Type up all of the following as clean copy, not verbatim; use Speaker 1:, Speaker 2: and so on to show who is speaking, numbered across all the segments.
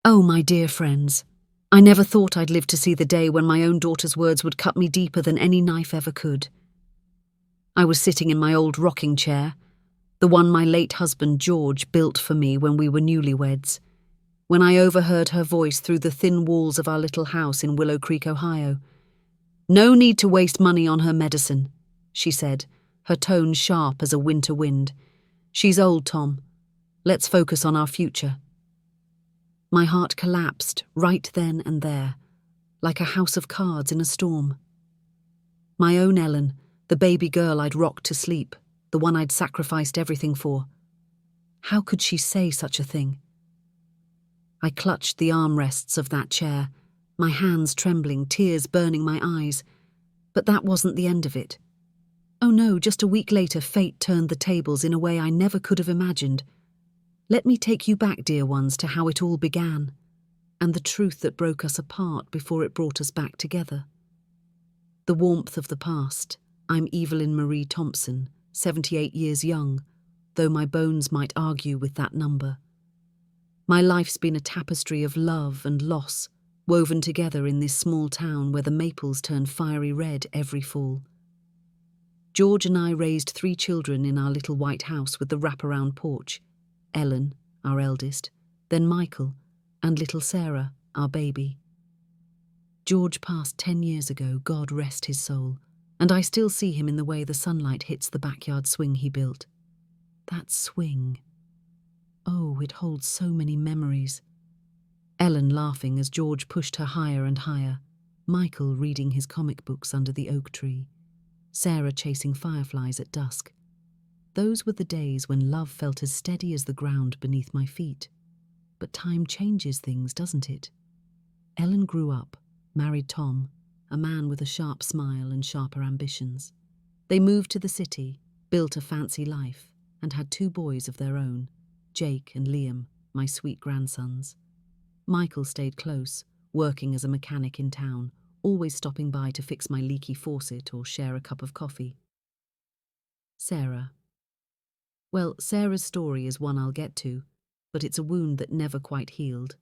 Speaker 1: Oh, my dear friends, I never thought I'd live to see the day when my own daughter's words would cut me deeper than any knife ever could. I was sitting in my old rocking chair, the one my late husband George built for me when we were newlyweds, when I overheard her voice through the thin walls of our little house in Willow Creek, Ohio. "No need to waste money on her medicine," she said, her tone sharp as a winter wind. "She's old, Tom. Let's focus on our future." My heart collapsed right then and there, like a house of cards in a storm. My own Ellen, the baby girl I'd rocked to sleep, the one I'd sacrificed everything for. How could she say such a thing? I clutched the armrests of that chair, my hands trembling, tears burning my eyes. But that wasn't the end of it. Oh no, just a week later fate turned the tables in a way I never could have imagined. Let me take you back, dear ones, to how it all began, and the truth that broke us apart before it brought us back together. The warmth of the past. I'm Evelyn Marie Thompson, 78 years young, though my bones might argue with that number. My life's been a tapestry of love and loss, woven together in this small town where the maples turn fiery red every fall. George and I raised 3 children in our little white house with the wraparound porch. Ellen, our eldest, then Michael, and little Sarah, our baby. George passed 10 years ago, God rest his soul, and I still see him in the way the sunlight hits the backyard swing he built. That swing. Oh, it holds so many memories. Ellen laughing as George pushed her higher and higher, Michael reading his comic books under the oak tree, Sarah chasing fireflies at dusk. Those were the days when love felt as steady as the ground beneath my feet. But time changes things, doesn't it? Ellen grew up, married Tom, a man with a sharp smile and sharper ambitions. They moved to the city, built a fancy life, and had 2 boys of their own, Jake and Liam, my sweet grandsons. Michael stayed close, working as a mechanic in town, always stopping by to fix my leaky faucet or share a cup of coffee. Sarah. Well, Sarah's story is one I'll get to, but it's a wound that never quite healed.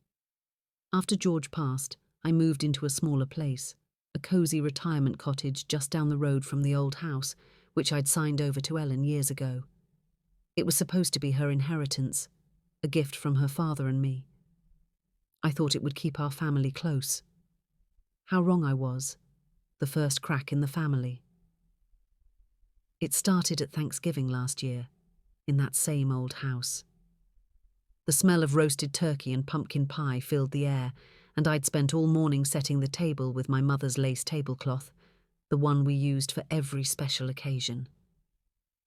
Speaker 1: After George passed, I moved into a smaller place, a cosy retirement cottage just down the road from the old house, which I'd signed over to Ellen years ago. It was supposed to be her inheritance, a gift from her father and me. I thought it would keep our family close. How wrong I was. The first crack in the family. It started at Thanksgiving last year, in that same old house. The smell of roasted turkey and pumpkin pie filled the air, and I'd spent all morning setting the table with my mother's lace tablecloth, the one we used for every special occasion.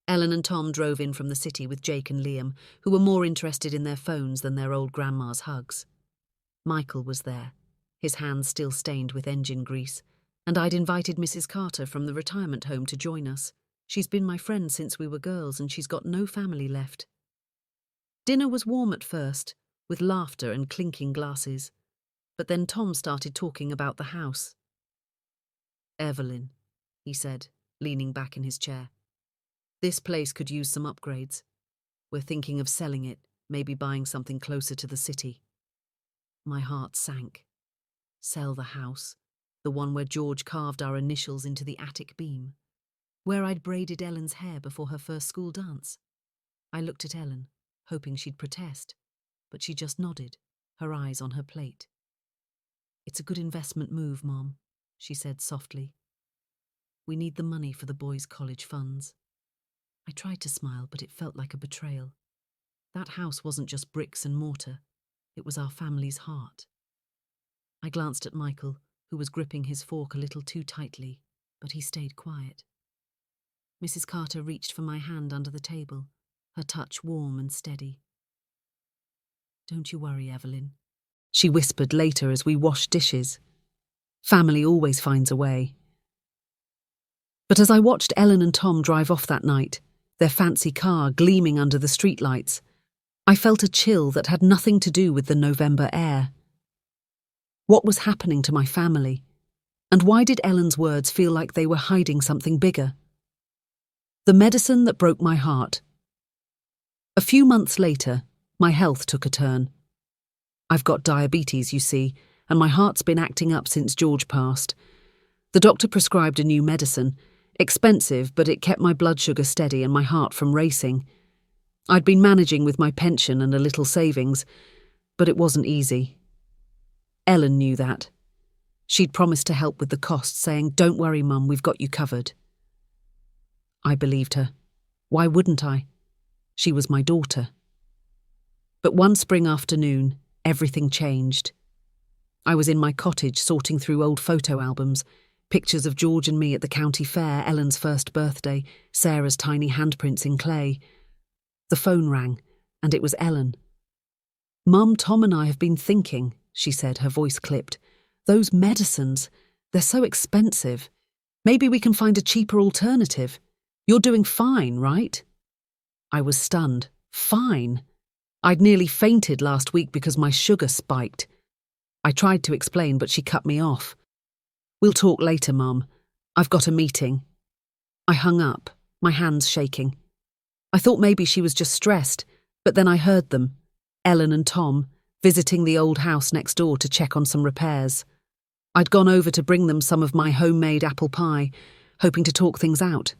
Speaker 1: Ellen and Tom drove in from the city with Jake and Liam, who were more interested in their phones than their old grandma's hugs. Michael was there, his hands still stained with engine grease, and I'd invited Mrs. Carter from the retirement home to join us. She's been my friend since we were girls, and she's got no family left. Dinner was warm at first, with laughter and clinking glasses, but then Tom started talking about the house. "Evelyn," he said, leaning back in his chair, "this place could use some upgrades. We're thinking of selling it, maybe buying something closer to the city." My heart sank. Sell the house, the one where George carved our initials into the attic beam, where I'd braided Ellen's hair before her first school dance. I looked at Ellen, hoping she'd protest, but she just nodded, her eyes on her plate. "It's a good investment move, Mom," she said softly. "We need the money for the boys' college funds." I tried to smile, but it felt like a betrayal. That house wasn't just bricks and mortar. It was our family's heart. I glanced at Michael, who was gripping his fork a little too tightly, but he stayed quiet. Mrs. Carter reached for my hand under the table, her touch warm and steady. "Don't you worry, Evelyn," she whispered later as we washed dishes. "Family always finds a way." But as I watched Ellen and Tom drive off that night, their fancy car gleaming under the streetlights, I felt a chill that had nothing to do with the November air. What was happening to my family? And why did Ellen's words feel like they were hiding something bigger? The medicine that broke my heart. A few months later, my health took a turn. I've got diabetes, you see, and my heart's been acting up since George passed. The doctor prescribed a new medicine. Expensive, but it kept my blood sugar steady and my heart from racing. I'd been managing with my pension and a little savings, but it wasn't easy. Ellen knew that. She'd promised to help with the costs, saying, "Don't worry, Mum, we've got you covered." I believed her. Why wouldn't I? She was my daughter. But one spring afternoon, everything changed. I was in my cottage sorting through old photo albums, pictures of George and me at the county fair, Ellen's first birthday, Sarah's tiny handprints in clay. The phone rang, and it was Ellen. "Mum, Tom and I have been thinking," she said, her voice clipped. "Those medicines, they're so expensive. Maybe we can find a cheaper alternative. You're doing fine, right?" I was stunned. Fine? I'd nearly fainted last week because my sugar spiked. I tried to explain, but she cut me off. "We'll talk later, Mum. I've got a meeting." I hung up, my hands shaking. I thought maybe she was just stressed, but then I heard them, Ellen and Tom, visiting the old house next door to check on some repairs. I'd gone over to bring them some of my homemade apple pie, hoping to talk things out.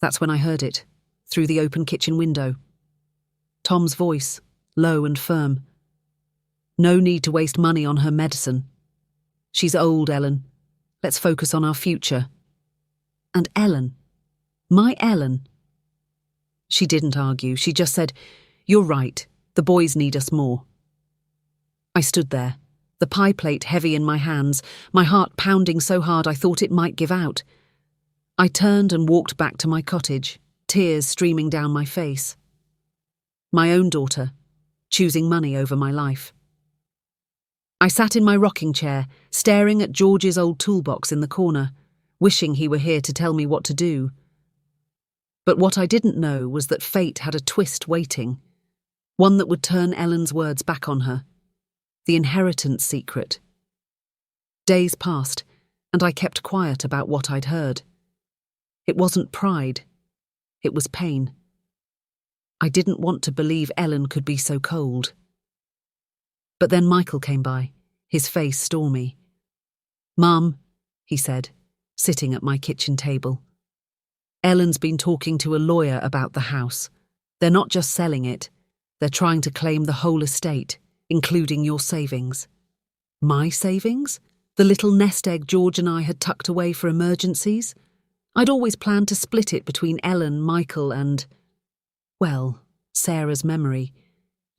Speaker 1: That's when I heard it, through the open kitchen window. Tom's voice, low and firm. "No need to waste money on her medicine. She's old, Ellen. Let's focus on our future." And Ellen, my Ellen. She didn't argue. She just said, "You're right. The boys need us more." I stood there, the pie plate heavy in my hands, my heart pounding so hard I thought it might give out. I turned and walked back to my cottage, tears streaming down my face. My own daughter, choosing money over my life. I sat in my rocking chair, staring at George's old toolbox in the corner, wishing he were here to tell me what to do. But what I didn't know was that fate had a twist waiting, one that would turn Ellen's words back on her. The inheritance secret. Days passed, and I kept quiet about what I'd heard. It wasn't pride. It was pain. I didn't want to believe Ellen could be so cold. But then Michael came by, his face stormy. "Mum," he said, sitting at my kitchen table. "Ellen's been talking to a lawyer about the house. They're not just selling it. They're trying to claim the whole estate, including your savings." My savings? The little nest egg George and I had tucked away for emergencies? I'd always planned to split it between Ellen, Michael and, well, Sarah's memory.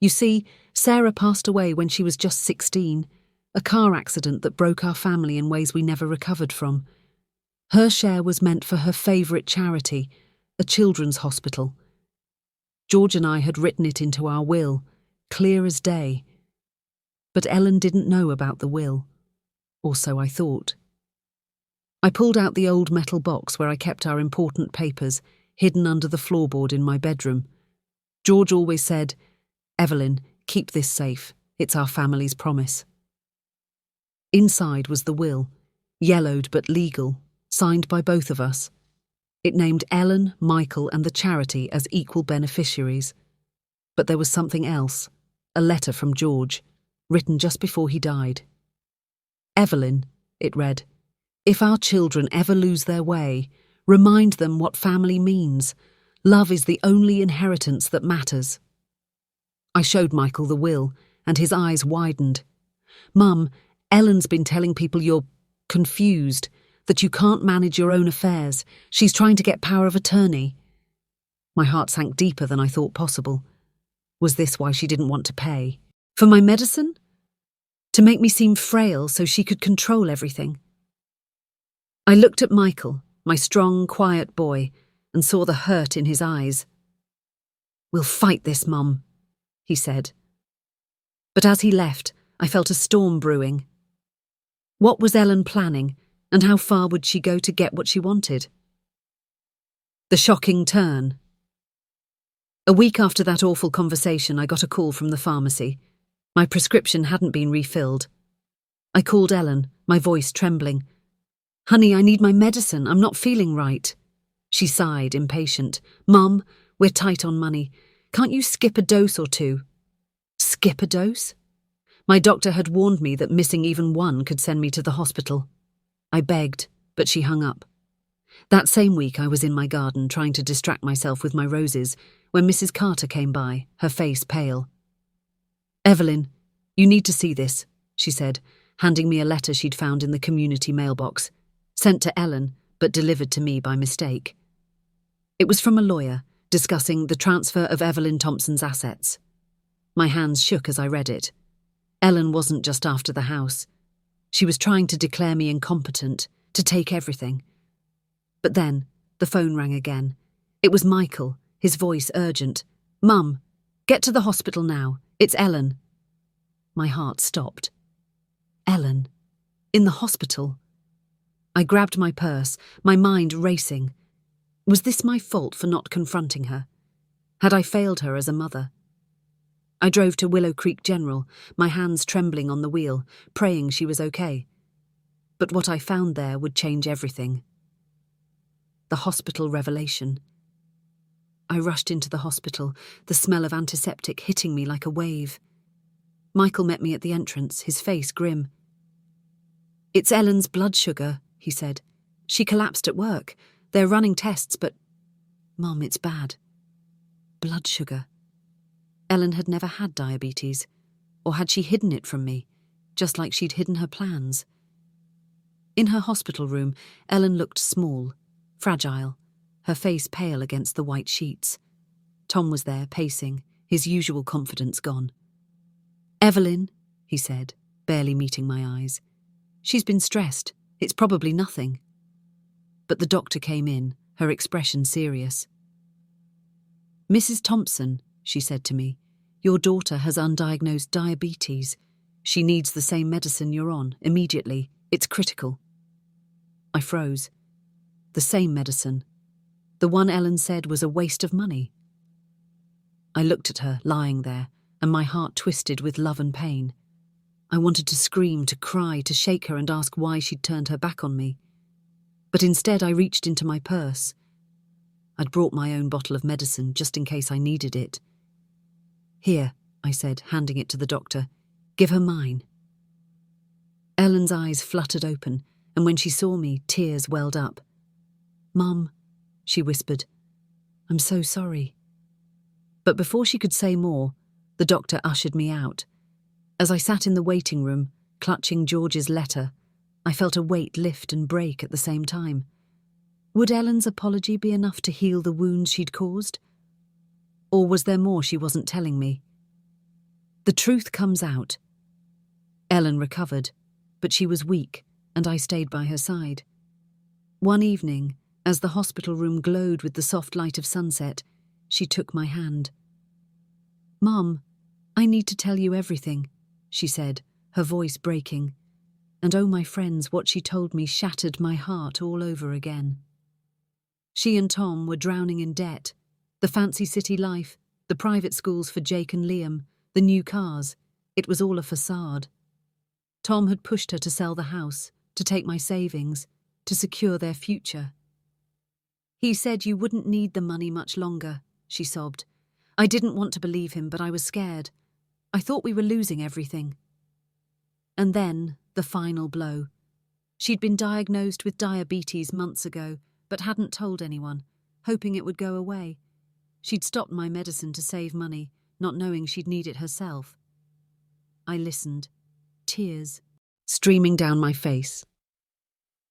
Speaker 1: You see, Sarah passed away when she was just 16, a car accident that broke our family in ways we never recovered from. Her share was meant for her favourite charity, a children's hospital. George and I had written it into our will, clear as day. But Ellen didn't know about the will, or so I thought. I pulled out the old metal box where I kept our important papers, hidden under the floorboard in my bedroom. George always said, "Evelyn, keep this safe. It's our family's promise." Inside was the will, yellowed but legal, signed by both of us. It named Ellen, Michael, and the charity as equal beneficiaries. But there was something else, a letter from George, written just before he died. "Evelyn," it read, "if our children ever lose their way, remind them what family means. Love is the only inheritance that matters." I showed Michael the will, and his eyes widened. "Mum, Ellen's been telling people you're confused, that you can't manage your own affairs. She's trying to get power of attorney." My heart sank deeper than I thought possible. Was this why she didn't want to pay? For my medicine? To make me seem frail so she could control everything? I looked at Michael, my strong, quiet boy, and saw the hurt in his eyes. "We'll fight this, Mum," he said. But as he left, I felt a storm brewing. What was Ellen planning, and how far would she go to get what she wanted? The shocking turn. A week after that awful conversation, I got a call from the pharmacy. My prescription hadn't been refilled. I called Ellen, my voice trembling. "Honey, I need my medicine. I'm not feeling right." She sighed, impatient. "Mum, we're tight on money. Can't you skip a dose or two?" "Skip a dose?" My doctor had warned me that missing even one could send me to the hospital. I begged, but she hung up. That same week I was in my garden trying to distract myself with my roses when Mrs. Carter came by, her face pale. "Evelyn, you need to see this," she said, handing me a letter she'd found in the community mailbox, sent to Ellen but delivered to me by mistake. It was from a lawyer discussing the transfer of Evelyn Thompson's assets. My hands shook as I read it. Ellen wasn't just after the house. She was trying to declare me incompetent, to take everything. But then, the phone rang again. It was Michael, his voice urgent. "Mum, get to the hospital now. It's Ellen." My heart stopped. Ellen? In the hospital? I grabbed my purse, my mind racing. Was this my fault for not confronting her? Had I failed her as a mother? I drove to Willow Creek General, my hands trembling on the wheel, praying she was okay. But what I found there would change everything. The hospital revelation. I rushed into the hospital, the smell of antiseptic hitting me like a wave. Michael met me at the entrance, his face grim. "It's Ellen's blood sugar," he said. "She collapsed at work. They're running tests, but... Mum, it's bad." Blood sugar. Ellen had never had diabetes, or had she hidden it from me, just like she'd hidden her plans? In her hospital room, Ellen looked small, fragile, her face pale against the white sheets. Tom was there, pacing, his usual confidence gone. "Evelyn," he said, barely meeting my eyes. "She's been stressed. It's probably nothing." But the doctor came in, her expression serious. "Mrs. Thompson," she said to me, "your daughter has undiagnosed diabetes. She needs the same medicine you're on, immediately. It's critical." I froze. The same medicine. The one Ellen said was a waste of money. I looked at her, lying there, and my heart twisted with love and pain. I wanted to scream, to cry, to shake her and ask why she'd turned her back on me. But instead I reached into my purse. I'd brought my own bottle of medicine just in case I needed it. "Here," I said, handing it to the doctor. "Give her mine." Ellen's eyes fluttered open, and when she saw me, tears welled up. "Mum," she whispered, "I'm so sorry." But before she could say more, the doctor ushered me out. As I sat in the waiting room, clutching George's letter, I felt a weight lift and break at the same time. Would Ellen's apology be enough to heal the wounds she'd caused? Or was there more she wasn't telling me? The truth comes out. Ellen recovered, but she was weak, and I stayed by her side. One evening, as the hospital room glowed with the soft light of sunset, she took my hand. "Mum, I need to tell you everything," she said, her voice breaking. And oh, my friends, what she told me shattered my heart all over again. She and Tom were drowning in debt. The fancy city life, the private schools for Jake and Liam, the new cars. It was all a facade. Tom had pushed her to sell the house, to take my savings, to secure their future. "He said you wouldn't need the money much longer," she sobbed. "I didn't want to believe him, but I was scared. I thought we were losing everything." And then, the final blow. She'd been diagnosed with diabetes months ago, but hadn't told anyone, hoping it would go away. She'd stopped my medicine to save money, not knowing she'd need it herself. I listened, tears streaming down my face.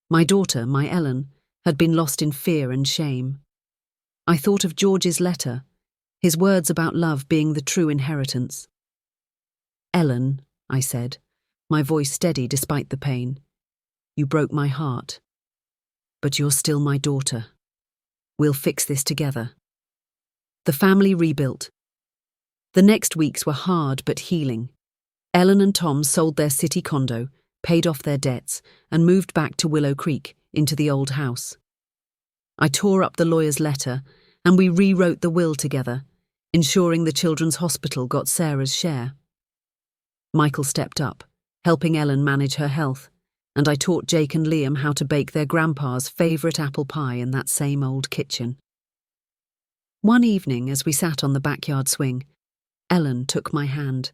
Speaker 1: My daughter, my Ellen, had been lost in fear and shame. I thought of George's letter, his words about love being the true inheritance. "Ellen," I said, my voice steady despite the pain, "you broke my heart. But you're still my daughter. We'll fix this together." The family rebuilt. The next weeks were hard but healing. Ellen and Tom sold their city condo, paid off their debts, and moved back to Willow Creek, into the old house. I tore up the lawyer's letter, and we rewrote the will together, ensuring the children's hospital got Sarah's share. Michael stepped up, helping Ellen manage her health, and I taught Jake and Liam how to bake their grandpa's favourite apple pie in that same old kitchen. One evening, as we sat on the backyard swing, Ellen took my hand.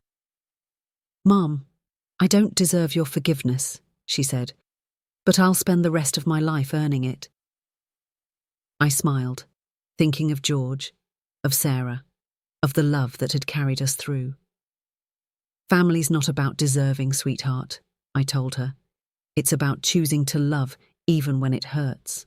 Speaker 1: "Mum," I don't deserve your forgiveness, she said, but I'll spend the rest of my life earning it. I smiled, thinking of George, of Sarah, of the love that had carried us through. Family's not about deserving, sweetheart, I told her. It's about choosing to love even when it hurts.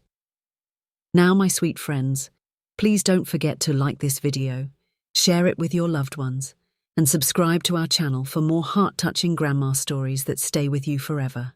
Speaker 1: Now, my sweet friends, please don't forget to like this video, share it with your loved ones, and subscribe to our channel for more heart-touching grandma stories that stay with you forever.